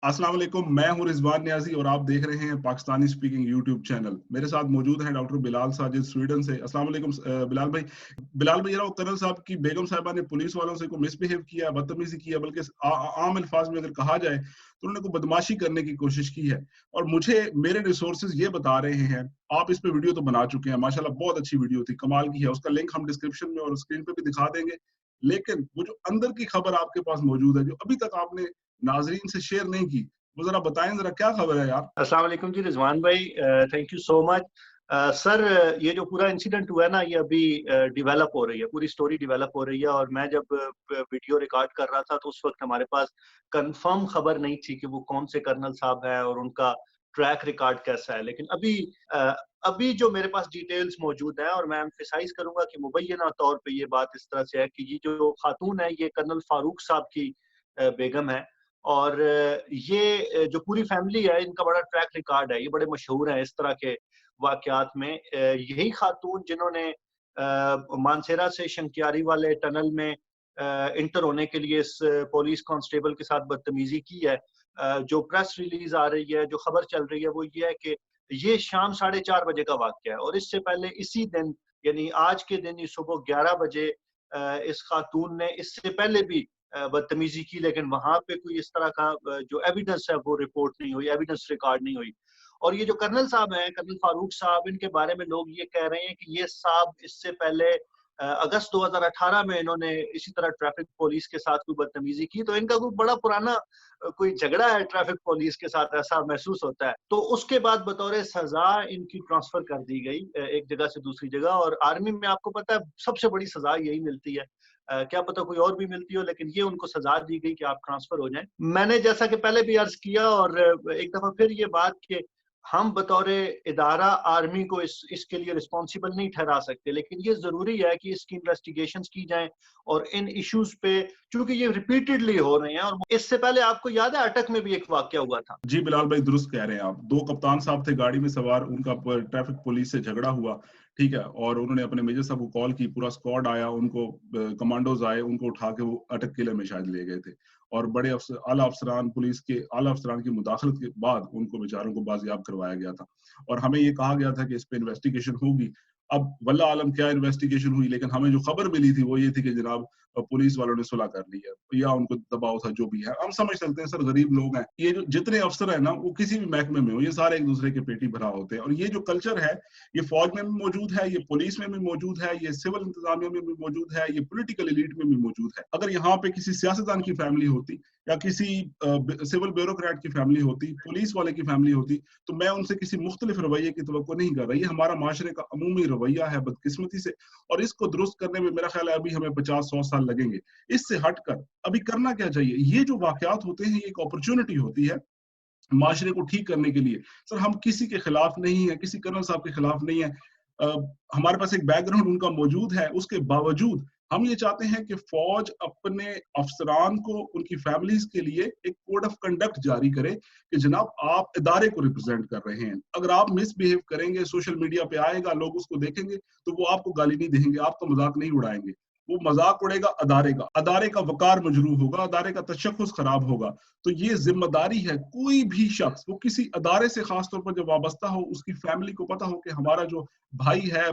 अस्सलाम वालेकुम, मैं हूँ रिजवान नियाजी और आप देख रहे हैं पाकिस्तानी स्पीकिंग यूट्यूब चैनल। मेरे साथ मौजूद हैं डॉक्टर बिलाल साजिद स्वीडन से। अस्सलाम वालेकुम बिलाल भाई। बिलाल भाई, जरा कर्नल साहब की बेगम साहिबा ने पुलिस वालों से को मिसबिहेव किया, बदतमीजी किया, बल्कि आम अल्फाज में अगर कहा जाए तो उन्होंने को बदमाशी करने की कोशिश की है। और मुझे मेरे रिसोर्सेज ये बता रहे हैं, आप इस पे वीडियो तो बना चुके हैं, माशाल्लाह बहुत अच्छी वीडियो थी, कमाल की है। उसका लिंक हम डिस्क्रिप्शन में और स्क्रीन पे भी दिखा देंगे। लेकिन वो जो अंदर की खबर आपके पास मौजूद है, जो अभी तक आपने नाजरीन से शेयर नहीं की, वो जरा बताएं, जरा क्या खबर है यार। अस्सलाम वालेकुम जी रिजवान भाई, thank you so much. Sir, ये जो पूरा इंसिडेंट हुआ है ना, ये अभी डेवलप हो रही है, पूरी स्टोरी डेवलप हो रही है। और मैं जब वीडियो रिकॉर्ड कर रहा था तो उस वक्त हमारे पास कंफर्म खबर नहीं थी कि वो कौन से कर्नल साहब हैं और उनका ट्रैक रिकॉर्ड कैसा है। लेकिन अभी जो मेरे पास डिटेल्स मौजूद हैं, और मैं एम्फेसाइज करूंगा कि मुबैना तौर पे ये बात इस तरह से है कि ये जो खातून है ये कर्नल फारूक साहब की बेगम है। और ये जो पूरी फैमिली है, इनका बड़ा ट्रैक रिकॉर्ड है, ये बड़े मशहूर हैं इस तरह के वाकयात में। यही खातून जिन्होंने मानसेरा से शंकियारी वाले टनल में इंटर होने के लिए इस पुलिस कांस्टेबल के साथ बदतमीजी की है। जो प्रेस रिलीज आ रही है, जो खबर चल रही है, वो ये है कि ये शाम 4:30 बजे का वाकया है। और इससे पहले इसी दिन, यानी आज के दिन, सुबह 11 बजे इस खातून ने इससे पहले भी बदतमीजी की, लेकिन वहां पे कोई इस तरह का जो एविडेंस है वो रिपोर्ट नहीं हुई, एविडेंस रिकॉर्ड नहीं हुई। और ये जो कर्नल साहब हैं, कर्नल फारूक साहब, इनके बारे में लोग ये कह रहे हैं कि ये साहब इससे पहले अगस्त 2018 में इन्होंने इसी तरह ट्रैफिक पुलिस के साथ कोई बदतमीजी की। तो इनका कोई बड़ा पुराना कोई झगड़ा है ट्रैफिक पुलिस के साथ, ऐसा महसूस होता है। तो उसके बाद बतौर सजा इनकी ट्रांसफर कर दी गई एक जगह से दूसरी जगह। और आर्मी में आपको पता है सबसे बड़ी सजा यही मिलती है। क्या पता कोई और भी मिलती हो, लेकिन ये उनको सजा दी गई कि आप ट्रांसफर हो जाएं। मैंने जैसा कि पहले भी अर्ज किया, और एक दफा फिर ये बात कि हम बतौर इदारा आर्मी को इसके लिए रिस्पॉन्सिबल नहीं ठहरा सकते, लेकिन ये जरूरी है कि इसकी इन्वेस्टिगेशंस की जाएं। और इन इश्यूज पे, चूंकि ये रिपीटेडली हो रहे हैं, और इससे पहले आपको याद है अटक में भी एक वाकया हुआ था। जी बिलाल भाई, दुरुस्त कह रहे हैं आप। दो कप्तान साहब थे गाड़ी में सवार, उनका ट्रैफिक पुलिस से झगड़ा हुआ, ठीक है, और उन्होंने अपने मेजर साहब को कॉल की, पूरा स्क्वाड आया, उनको कमांडोज आए, उनको उठा के वो अटक किले में शायद ले गए थे। और बड़े आला अफसरान, पुलिस के आला अफसरान की मुदाखलत के बाद उनको बेचारों को बाजियाब करवाया गया था। और हमें ये कहा गया था कि इस पे इन्वेस्टिगेशन होगी। अब वल्लाह आलम क्या इन्वेस्टिगेशन हुई, लेकिन हमें जो खबर मिली थी वो ये थी कि जनाब पुलिस वालों ने सुलह कर ली है, या उनको दबाव था, जो भी है। हम समझ सकते हैं सर, गरीब लोग हैं ये, जो जितने अफसर है ना, वो किसी भी महकमे में हो, ये सारे एक दूसरे के पेटी भरा होते हैं। और ये जो कल्चर है, ये फौज में भी मौजूद है, ये पुलिस में भी मौजूद है, ये सिविल इंतजामिया में भी मौजूद है, ये पॉलिटिकल एलीट में भी मौजूद है। अगर यहाँ पे किसी सियासतदान की फैमिली होती, या किसी सिविल ब्यूरोक्रेट की फैमिली होती, पुलिस वाले की फैमिली होती, तो मैं उनसे किसी मुख्तलिफ रवैये की तवक्को नहीं कर रहा। ये हमारा माशरे का अमूमी रवैया है, बदकिस्मती से। और इसको दुरुस्त करने में मेरा ख्याल है अभी हमें 50-100 साल लगेंगे। इससे हटकर अभी करना क्या चाहिए? ये जो वाकयात होते हैं, ये एक अपॉर्चुनिटी होती है माशरे को ठीक करने के लिए। सर, हम किसी के खिलाफ नहीं है, किसी कर्नल साहब के खिलाफ नहीं है। हमारे पास एक बैकग्राउंड उनका मौजूद है, उसके बावजूद हम ये चाहते हैं कि फौज अपने अफसरान को, उनकी फैमिलीज के लिए एक कोड ऑफ कंडक्ट जारी करे कि जनाब आप इदारे को रिप्रेजेंट कर रहे हैं। अगर आप मिसबिहेव करेंगे, सोशल मीडिया पे आएगा, लोग उसको देखेंगे, तो वो आपको गाली नहीं देंगे, आपका मजाक नहीं उड़ाएंगे, वो मजाक उड़ेगा अदारे का वकार मजरूह होगा, अदारे का तशख्खुस खराब होगा। तो ये जिम्मेदारी है, कोई भी शख्स, वो किसी अदारे से खास तौर पर जब वाबस्ता हो, उसकी फैमिली को पता हो कि हमारा जो भाई है,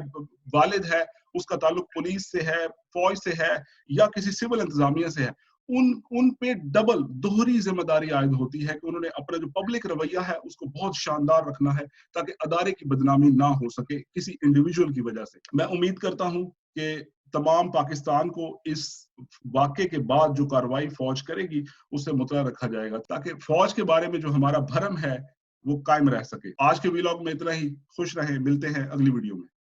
वालिद है, उसका ताल्लुक पुलिस से है, फौज से है, या किसी सिविल इंतजामिया से है, उन पे डबल दोहरी जिम्मेदारी आयद होती है कि उन्होंने अपना जो पब्लिक रवैया है उसको बहुत शानदार रखना है, ताकि अदारे की बदनामी ना हो सके किसी इंडिविजुअल की वजह से। मैं उम्मीद करता हूं कि तमाम पाकिस्तान को इस वाक़े के बाद जो कार्रवाई फौज करेगी उससे मुतला रखा जाएगा, ताकि फौज के बारे में जो हमारा भरम है वो कायम रह सके। आज के व्लॉग में इतना ही। खुश रहें, मिलते हैं अगली वीडियो में।